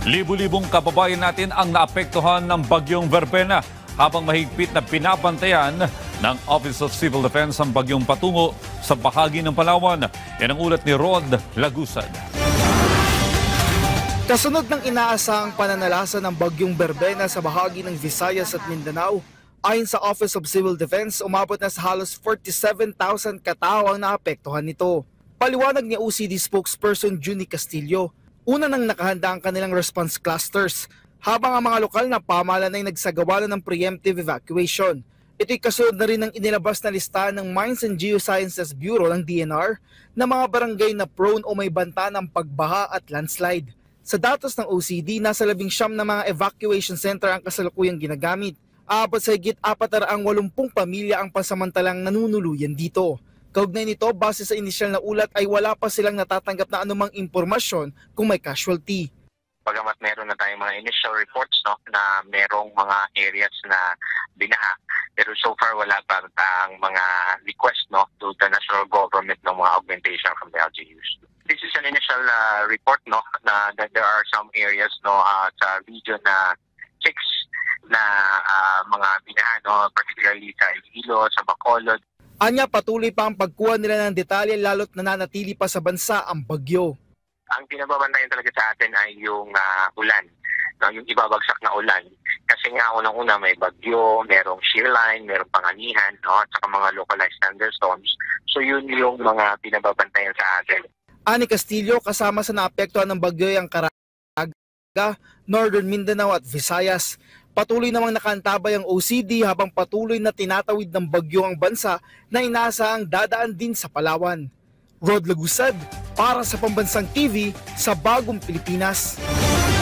Libu-libong kababayan natin ang naapektuhan ng bagyong Verbena habang mahigpit na pinapantayan ng Office of Civil Defense ang bagyong patungo sa bahagi ng Palawan. Yan ang ulat ni Rod Lagusad. Kasunod ng inaasahang pananalasa ng bagyong Verbena sa bahagi ng Visayas at Mindanao, ayon sa Office of Civil Defense, umabot na sa halos 47,000 katao ang naapektuhan nito. Paliwanag ni OCD spokesperson Junie Castillo, una nang nakahanda ang kanilang response clusters, habang ang mga lokal na pamahalaan ay nagsagawa na ng preemptive evacuation. Ito'y kasunod na rin ng inilabas na listahan ng Mines and Geosciences Bureau ng DNR na mga barangay na prone o may banta ng pagbaha at landslide. Sa datos ng OCD, nasa 19 na mga evacuation center ang kasalukuyang ginagamit. Aabot sa higit 480 pamilya ang pasamantalang nanunuluyan dito. Kaugnay nito, base sa inisyal na ulat ay wala pa silang natatanggap na anumang impormasyon kung may casualty. Bagamat meron na tayong mga initial reports na merong mga areas na binaha, pero so far wala pa ang mga request to the national government ng mga augmentation from the LGUs. This is an initial report na that there are some areas sa region na 6 na mga binaha, particularly sa Iloilo, sa Bacolod. Anya, patuloy pa ang pagkuha nila ng detalye lalo't nananatili pa sa bansa ang bagyo. Ang pinababantayan talaga sa atin ay yung ulan, yung ibabagsak na ulan. Kasi nga unang-una may bagyo, merong shear line, merong panganihan, at saka mga localized thunderstorms. So yun yung mga pinababantayan sa atin. Ani Castillo, kasama sa naapektuhan ng bagyo ang Caraga, Northern Mindanao at Visayas. Patuloy namang nakantabay ang OCD habang patuloy na tinatawid ng bagyo ang bansa na inaasahang dadaan din sa Palawan. Rod Lagusad para sa Pambansang TV sa Bagong Pilipinas.